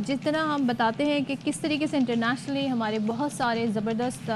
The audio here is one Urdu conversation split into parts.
جس طرح ہم بتاتے ہیں کہ کس طریقے سے انٹرنیشنلی ہمارے بہت سارے زبردست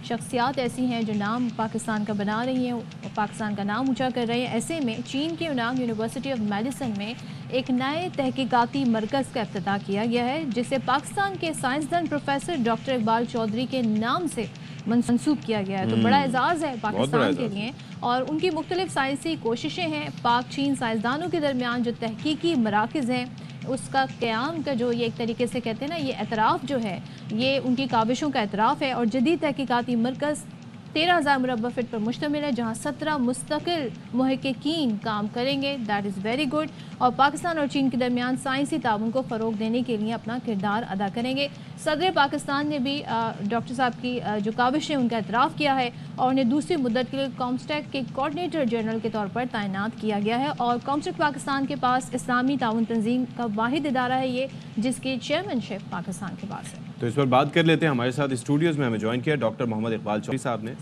شخصیات ایسی ہیں جو نام پاکستان کا بنا رہی ہیں اور پاکستان کا نام اونچا کر رہی ہیں، ایسے میں چین کے یونان یونیورسٹی آف میڈیسن میں ایک نئے تحقیقاتی مرکز کا افتتاح کیا گیا ہے، جسے پاکستان کے سائنسدان پروفیسر ڈاکٹر اقبال چودھری کے نام سے منسوب کیا گیا ہے۔ تو بڑا اعزاز ہے پاکستان کے لیے، اور ان کی مختلف سائنسی کوششیں ہیں۔ پاک چین سائنسدانوں کے درمیان جو تحقیقی مراکز ہیں اس کا قیام کا جو یہ ایک طریقے سے کہتے ہیں نا، یہ اعتراف جو ہے یہ ان کی کاوشوں کا اعتراف ہے، اور جدید تحقیقاتی مرکز 13,000 مربع فٹ پر مشتمل ہے، جہاں 17 مستقل محققین کام کریں گے۔ دیٹ از ویری گڈ، اور پاکستان اور چین کے درمیان سائنسی تعاون کو فروغ دینے کے لیے اپنا کردار ادا کریں گے۔ صدر پاکستان نے بھی ڈاکٹر صاحب کی جو کاوش ہے ان کا اعتراف کیا ہے، اور انہیں دوسری مدت کے لیے کامسٹیک کے کوآرڈینیٹر جنرل کے طور پر تعینات کیا گیا ہے، اور کامسٹیک پاکستان کے پاس اسلامی تعاون تنظیم کا واحد ادارہ ہے یہ، جس کی چیئرمین شپ پاکستان کے پاس ہے۔ تو اس پر بات کر لیتے ہیں۔ ہمارے ساتھ اسٹوڈیوز میں ہمیں جوائن کیا ڈاکٹر محمد اقبال چودھری صاحب نے۔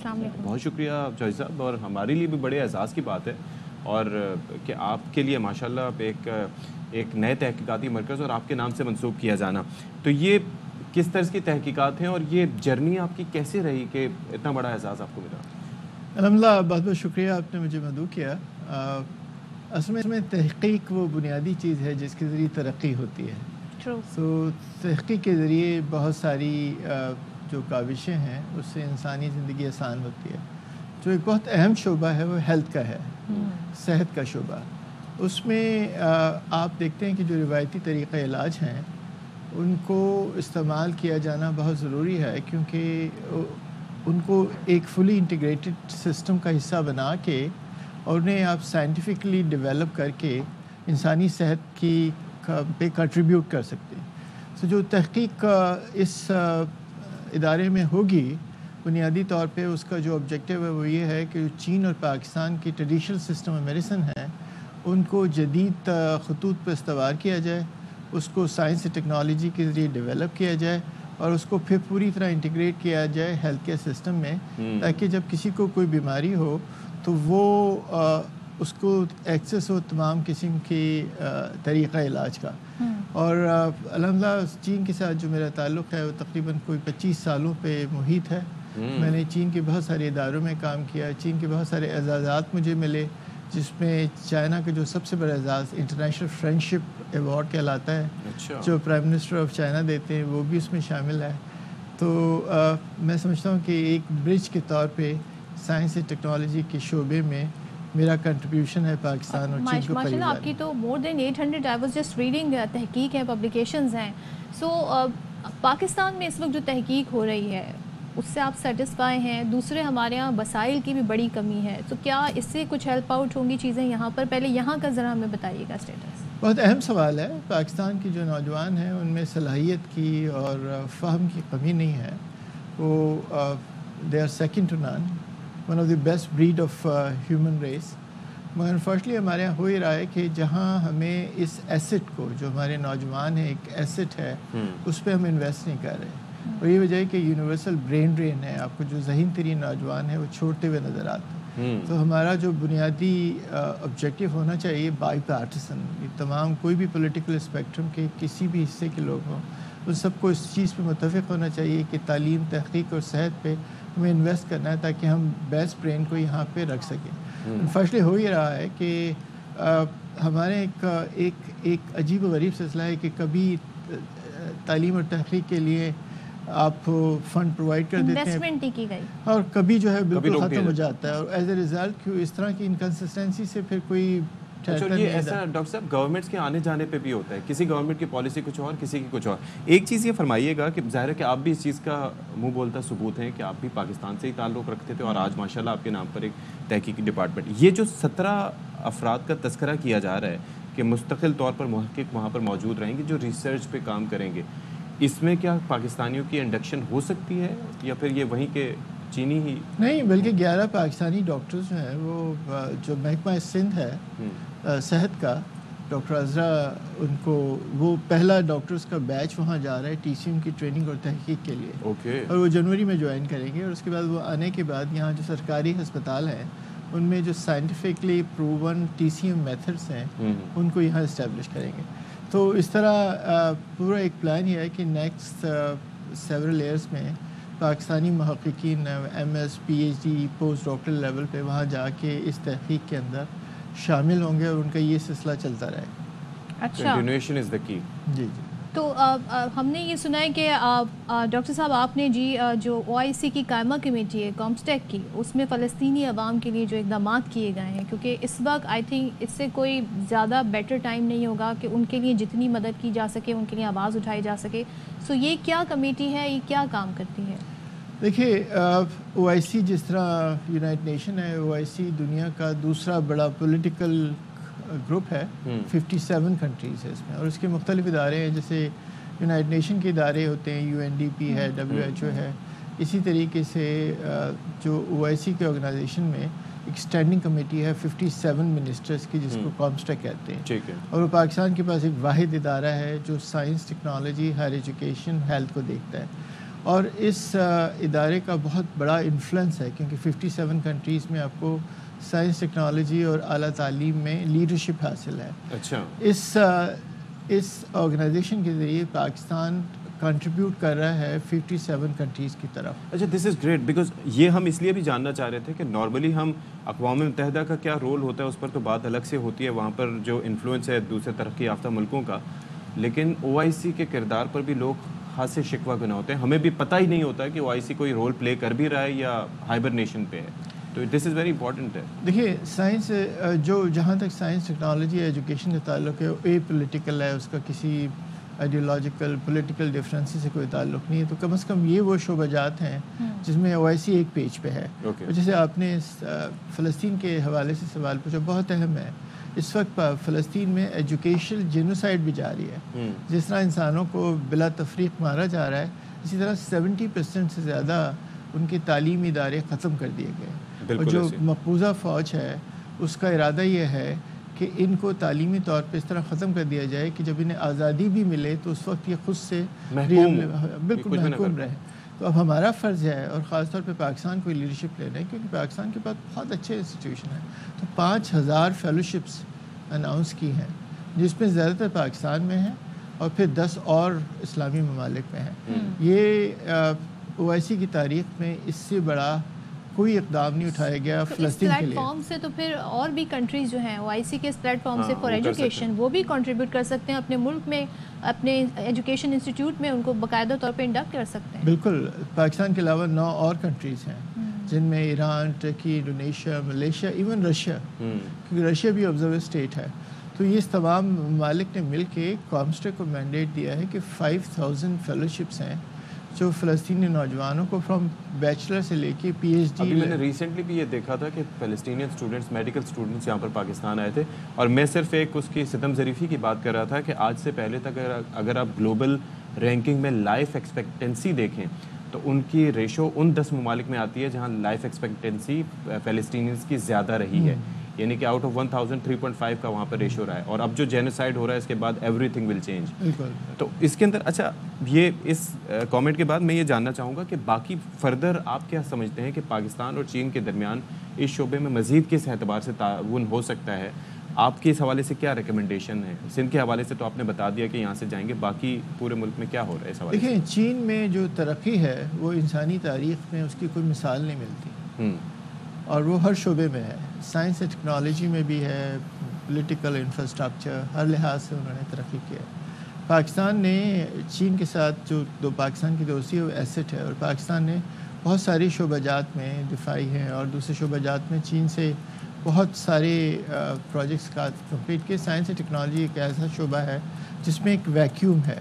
بہت شکریہ چودھری صاحب، اور ہمارے لیے بھی بڑے اعزاز کی بات ہے اور کہ آپ کے لیے ماشاءاللہ ایک نئے تحقیقاتی مرکز اور آپ کے نام سے منسوب کیا جانا، تو یہ کس طرح کی تحقیقات ہیں اور یہ جرنی آپ کی کیسے رہی کہ اتنا بڑا اعزاز آپ کو ملا؟ الحمدللہ، بہت بہت شکریہ آپ نے مجھے مدعو کیا۔ اصل میں تحقیق وہ بنیادی چیز ہے جس کے ذریعے ترقی ہوتی ہے۔ تو تحقیق کے ذریعے بہت ساری جو کاوشیں ہیں اس سے انسانی زندگی آسان ہوتی ہے۔ جو ایک بہت اہم شعبہ ہے وہ ہیلتھ کا ہے، صحت کا شعبہ۔ اس میں آپ دیکھتے ہیں کہ جو روایتی طریقہ علاج ہیں ان کو استعمال کیا جانا بہت ضروری ہے، کیونکہ ان کو ایک فلی انٹیگریٹڈ سسٹم کا حصہ بنا کے اور انہیں آپ سائنٹیفکلی ڈیولپ کر کے انسانی صحت کی پہ کنٹریبیوٹ کر سکتے ہیں۔ تو جو تحقیق اس ادارے میں ہوگی، بنیادی طور پہ اس کا جو آبجیکٹیو ہے وہ یہ ہے کہ جو چین اور پاکستان کی ٹریڈیشنل سسٹم آف میڈیسن ہے ان کو جدید خطوط پہ استوار کیا جائے، اس کو سائنس اور ٹیکنالوجی کے ذریعے ڈیولپ کیا جائے، اور اس کو پھر پوری طرح انٹیگریٹ کیا جائے ہیلتھ کیئر سسٹم میں، تاکہ جب کسی کو کوئی بیماری ہو تو وہ اس کو ایکسیس ہو تمام قسم کی طریقہ علاج کا۔ اور الحمدللہ چین کے ساتھ جو میرا تعلق ہے وہ تقریباً کوئی 25 سالوں پہ محیط ہے۔ میں نے چین کے بہت سارے اداروں میں کام کیا، چین کے بہت سارے اعزازات مجھے ملے، جس میں چائنا کا جو سب سے بڑا اعزاز انٹرنیشنل فرینڈشپ ایوارڈ کہلاتا ہے، جو پرائم منسٹر آف چائنا دیتے ہیں، وہ بھی اس میں شامل ہے۔ تو میں سمجھتا ہوں کہ ایک برج کے طور پہ سائنس اور ٹیکنالوجی کے شعبے میں میرا کنٹریبیوشن ہے پاکستان اور چین کو قریب لانے۔ آپ کی تو مور دین 800 آئی واز جسٹ ریڈنگ تحقیق ہے، پبلیکیشنز ہیں۔ سو پاکستان میں اس وقت جو تحقیق ہو رہی ہے اس سے آپ سیٹسفائی ہیں؟ دوسرے ہمارے یہاں وسائل کی بھی بڑی کمی ہے، تو کیا اس سے کچھ ہیلپ آؤٹ ہوں گی چیزیں یہاں پر؟ پہلے یہاں کا ذرا ہمیں بتائیے گا اسٹیٹس۔ بہت اہم سوال ہے۔ پاکستان کی جو نوجوان ہیں ان میں صلاحیت کی اور فہم کی کمی نہیں ہے۔ وہ they are second to none, one of the best breed of human race. مگر انفارچونیٹلی ہمارے یہاں ہو ہی رہا ہے کہ جہاں ہمیں اس ایسٹ کو، جو ہمارے نوجوان ہیں ایک ایسٹ ہے، اس پہ ہم انویسٹ نہیں کر رہے، اور یہ وجہ ہے کہ یونیورسل برین ڈرین ہے۔ آپ کو جو ذہین ترین نوجوان ہے وہ چھوڑتے ہوئے نظر آتے ہیں۔ تو ہمارا جو بنیادی آبجیکٹیو ہونا چاہیے بائی پارٹیسن، تمام کوئی بھی پولیٹیکل اسپیکٹرم کے کسی بھی حصے کے لوگ ہوں، ان سب کو اس چیز پہ متفق ہونا چاہیے کہ تعلیم، تحقیق اور صحت پہ ہمیں انویسٹ کرنا ہے، تاکہ ہم بیسٹ برین کو یہاں پہ رکھ سکیں۔ انفارچونیٹلی ہو ہی رہا ہے کہ ہمارے ایک عجیب و غریب سلسلہ ہے کہ کبھی تعلیم اور تحقیق کے لیے آپ فنڈ پرووائڈ کر دیتے ہیں اور کبھی جو ہے بالکل ختم ہو جاتا ہے، اور ایز اے ریزلٹ اس طرح کی انکنسسٹنسی سے پھر کوئی یہ ایسا ڈاکٹر صاحب گورنمنٹس کے آنے جانے پہ بھی ہوتا ہے، کسی گورنمنٹ کی پالیسی کچھ اور، کسی کی کچھ اور۔ ایک چیز یہ فرمائیے گا کہ ظاہر ہے کہ آپ بھی اس چیز کا منہ بولتا ثبوت ہیں کہ آپ بھی پاکستان سے ہی تعلق رکھتے تھے، اور آج ماشاءاللہ آپ کے نام پر ایک تحقیقی ڈپارٹمنٹ، یہ جو 17 افراد کا تذکرہ کیا جا رہا ہے کہ مستقل طور پر محقق وہاں پر موجود رہیں گے جو ریسرچ پہ کام کریں گے، اس میں کیا پاکستانیوں کی انڈکشن ہو سکتی ہے یا پھر یہ وہیں کے چینی ہی؟ نہیں، بلکہ 11 پاکستانی ڈاکٹرز جو ہیں، وہ جو محکمہ سندھ ہے صحت کا، ڈاکٹر عزرا، ان کو وہ پہلا ڈاکٹرز کا بیچ وہاں جا رہا ہے ٹی سی ایم کی ٹریننگ اور تحقیق کے لیے، اور وہ جنوری میں جوائن کریں گے، اور اس کے بعد وہ آنے کے بعد یہاں جو سرکاری ہسپتال ہیں ان میں جو scientifically proven T C M methods ہیں ان کو یہاں اسٹیبلش کریں گے۔ تو اس طرح پورا ایک پلان یہ ہے کہ نیکسٹ سیورل ایئرس میں پاکستانی محققین M S P H D post doctoral level پہ وہاں جا کے اس تحقیق کے اندر شامل ہوں گے اور ان کا یہ سلسلہ چلتا رہے گا. اچھا, کنٹینیویشن از دا کی. جی. تو ہم نے یہ سنا ہے کہ ڈاکٹر صاحب آپ نے جو OIC کی قائمہ کمیٹی ہے کامسٹیک کی, اس میں فلسطینی عوام کے لیے جو اقدامات کیے گئے ہیں, کیونکہ اس وقت آئی تھنک اس سے کوئی زیادہ بیٹر ٹائم نہیں ہوگا کہ ان کے لیے جتنی مدد کی جا سکے, ان کے لیے آواز اٹھائی جا سکے. سو یہ کیا کمیٹی ہے, یہ کیا کام کرتی ہے؟ دیکھیے OIC جس طرح یونائٹڈ نیشن ہے, OIC دنیا کا دوسرا بڑا پولیٹیکل گروپ ہے, 57 کنٹریز ہے اس میں, اور اس کے مختلف ادارے ہیں, جیسے یونائٹڈ نیشن کے ادارے ہوتے ہیں, UNDP ہے, WHO ہے. اسی طریقے سے جو OIC کے آرگنائزیشن میں ایک اسٹینڈنگ کمیٹی ہے 57 منسٹرز کی, جس کو کامسٹیک کہتے ہیں, اور وہ پاکستان کے پاس ایک واحد ادارہ ہے جو science, technology, higher education, health کو دیکھتا ہے. اور اس ادارے کا بہت بڑا انفلوئنس ہے, کیونکہ 57 کنٹریز میں آپ کو سائنس, ٹیکنالوجی اور اعلیٰ تعلیم میں لیڈرشپ حاصل ہے. اچھا. اس آرگنائزیشن کے ذریعے پاکستان کنٹریبیوٹ کر رہا ہے 57 کنٹریز کی طرف. اچھا, دس از گریٹ, بیکاز یہ ہم اس لیے بھی جاننا چاہ رہے تھے کہ نارملی ہم اقوام متحدہ کا کیا رول ہوتا ہے اس پر تو بات الگ سے ہوتی ہے, وہاں پر جو انفلوئنس ہے دوسرے ترقی یافتہ ملکوں کا, لیکن OIC کے کردار پر بھی لوگ خاص سے شکوہ گنا ہوتے ہیں. ہمیں بھی پتہ ہی نہیں ہوتا کہ OIC کوئی رول پلے کر بھی رہا ہے یا ہائبرنیشن پہ ہے, تو دس از ویری امپورٹنٹ ہے. دیکھیے سائنس جہاں تک سائنس, ٹیکنالوجی, ایجوکیشن کا تعلق ہے, اے پولیٹیکل ہے, اس کا کسی آئیڈیولوجیکل پولیٹیکل ڈفرینس سے کوئی تعلق نہیں ہے. تو کم از کم یہ وہ شعبہ جات ہیں جس میں OIC ایک پیج پہ ہے. جیسے آپ نے فلسطین کے حوالے سے سوال پوچھا, بہت اہم ہے. اس وقت فلسطین میں ایجوکیشن جینوسائڈ بھی جاری ہے. جس طرح انسانوں کو بلا تفریق مارا جا رہا ہے, اسی طرح 70% سے زیادہ ان کے تعلیمی ادارے ختم کر دیے گئے. اور جو مقبوضہ فوج ہے اس کا ارادہ یہ ہے کہ ان کو تعلیمی طور پہ اس طرح ختم کر دیا جائے کہ جب انہیں آزادی بھی ملے تو اس وقت یہ خود سے بالکل محکوم رہے. تو اب ہمارا فرض ہے, اور خاص طور پہ پاکستان کو لیڈرشپ لینا ہے, کیونکہ پاکستان کے پاس بہت اچھے انسٹیٹیوشن ہیں. تو 5000 فیلوشپس اناؤنس کی ہیں, جس میں زیادہ تر پاکستان میں ہیں اور پھر 10 اور اسلامی ممالک میں ہیں. یہ OIC کی تاریخ میں اس سے بڑا کوئی اقدام نہیں اٹھایا گیا فلسطین کے لیے. پلیٹ فارم سے تو پھر اور بھی کنٹریز جو ہیں OIC کے اس پلیٹ فارم سے فار ایجوکیشن وہ بھی کنٹریبیوٹ کر سکتے ہیں اپنے ملک میں, اپنے ایجوکیشن انسٹیٹیوٹ میں ان کو باقاعدہ طور پہ انڈکٹ کر سکتے ہیں. بالکل, پاکستان کے علاوہ 9 اور کنٹریز ہیں جن میں Iran, Turkey, Indonesia, Malaysia, even Russia, کیونکہ رشیا بھی آبزرور اسٹیٹ ہے. تو یہ تمام ممالک نے مل کے کامسٹیک کو مینڈیٹ دیا ہے کہ 5000 فیلوشپس ہیں جو فلسطینی نوجوانوں کو فرام بیچلر سے لے کے PhD. ابھی میں نے ریسنٹلی بھی یہ دیکھا تھا کہ فلسطینین اسٹوڈنٹس, میڈیکل اسٹوڈنٹس یہاں پر پاکستان آئے تھے, اور میں صرف ایک اس کی ستم ظریفی کی بات کر رہا تھا کہ آج سے پہلے تک اگر آپ گلوبل رینکنگ میں لائف ایکسپیکٹنسی دیکھیں تو ان کی ریشو ان 10 ممالک میں آتی ہے جہاں لائف ایکسپیکٹنسی فلسطینیز کی زیادہ رہی ہے. یعنی کہ آؤٹ آف 1000 3.5 کا وہاں پر ریشو رہا ہے, اور اب جو جینوسائڈ ہو رہا ہے اس کے بعد ایوری تھنگ ول چینج. تو اس کے اندر اچھا, یہ اس کامنٹ کے بعد میں یہ جاننا چاہوں گا کہ باقی فردر آپ کیا سمجھتے ہیں کہ پاکستان اور چین کے درمیان اس شعبے میں مزید کس اعتبار سے تعاون ہو سکتا ہے؟ آپ کے اس حوالے سے کیا ریکمنڈیشن ہے؟ سندھ کے حوالے سے تو آپ نے بتا دیا کہ یہاں سے جائیں گے, باقی پورے ملک میں کیا ہو رہا ہے اس حوالے سے؟ دیکھیں, چین میں جو ترقی ہے وہ انسانی تاریخ میں اس کی کوئی مثال نہیں ملتی, اور وہ ہر شعبے میں ہے. سائنس اینڈ ٹیکنالوجی میں بھی ہے, پولیٹیکل انفراسٹرکچر, ہر لحاظ سے انہوں نے ترقی کیا. پاکستان نے چین کے ساتھ جو پاکستان کی دوستی ہے وہ ایسٹ ہے, اور پاکستان نے بہت ساری شعبہ جات میں دفاعی ہیں اور دوسرے شعبہ جات میں چین سے بہت سارے پروجیکٹس کا کمپلیٹ کیے. سائنس اینڈ ٹیکنالوجی ایک ایسا شعبہ ہے جس میں ایک ویکیوم ہے,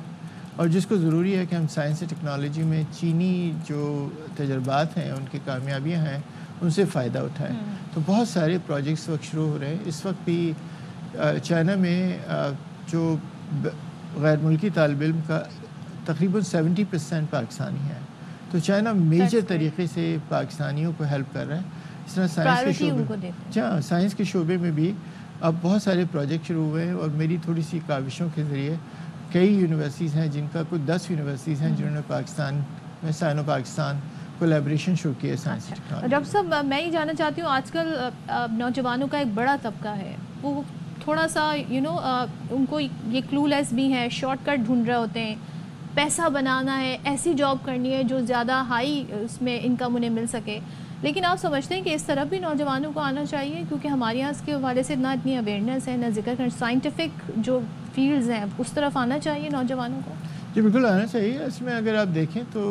اور جس کو ضروری ہے کہ ہم سائنس اینڈ ٹیکنالوجی میں چینی جو تجربات ہیں, ان کی کامیابیاں ہیں, ان سے فائدہ اٹھائیں. تو بہت سارے پروجیکٹس وقت شروع ہو رہے ہیں. اس وقت بھی چائنا میں جو غیر ملکی طالب علم کا تقریباً 70% پاکستانی ہے. تو چائنا میجر طریقے سے پاکستانیوں کو ہیلپ کر رہا ہے. اس طرح سائنس کے شعبے میں بھی اب بہت سارے پروجیکٹ شروع ہوئے ہیں, اور میری تھوڑی سی کاوشوں کے ذریعے کئی یونیورسٹیز ہیں, جن کا کوئی 10 یونیورسٹیز ہیں جنہوں نے پاکستان میں سائنو پاکستان کولیبریشن شروع کی ہے سائنس ٹیکنالوجی. ڈاکٹر صاحب, میں یہ جاننا چاہتی ہوں, آج کل نوجوانوں کا ایک بڑا طبقہ ہے وہ تھوڑا سا ان کو یہ کلو لیس بھی ہیں، شارٹ کٹ ڈھونڈ رہے ہوتے ہیں، پیسہ بنانا ہے، ایسی جاب کرنی ہے جو زیادہ ہائی اس میں انکم انہیں مل سکے. لیکن آپ سمجھتے ہیں کہ اس طرف بھی نوجوانوں کو آنا چاہیے؟ کیونکہ ہمارے یہاں اس کے حوالے سے نہ اتنی اویئرنیس ہے، نہ ذکر کر سائنٹیفک جو فیلڈز ہیں اس طرف آنا چاہیے نوجوانوں کو. جی بالکل آنا چاہیے. اس میں اگر آپ دیکھیں تو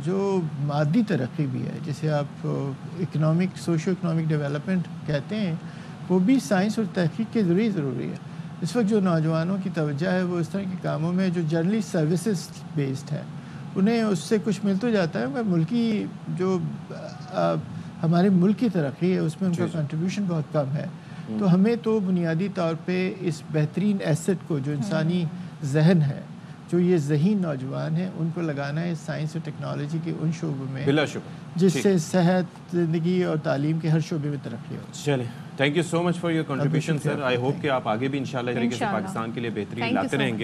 جو مادی ترقی بھی ہے، جسے آپ سوشو اکنامک ڈیولپمنٹ کہتے ہیں، وہ بھی سائنس اور تحقیق کے ذریعے ضروری ہے. اس وقت جو نوجوانوں کی توجہ ہے وہ اس طرح کے کاموں میں جو جنرلی سروسز بیسڈ ہے، انہیں اس سے کچھ مل تو جاتا ہے، مگر ملکی جو ہمارے ملک کی ترقی ہے اس میں ان کا کنٹریبیوشن بہت کم ہے. تو ہمیں تو بنیادی طور پہ اس بہترین ایسٹ کو جو انسانی ذہن ہے، جو یہ ذہین نوجوان ہیں، ان کو لگانا ہے سائنس اور ٹیکنالوجی کے ان شعبوں میں بلا شبہ جس سے صحت، زندگی اور تعلیم کے ہر شعبے میں ترقی ہو. چلیں، thank you so much for your contribution sir. I hope کہ آپ آگے بھی انشاءاللہ اس طریقے سے پاکستان کے لیے بہترین لاتے رہیں گے.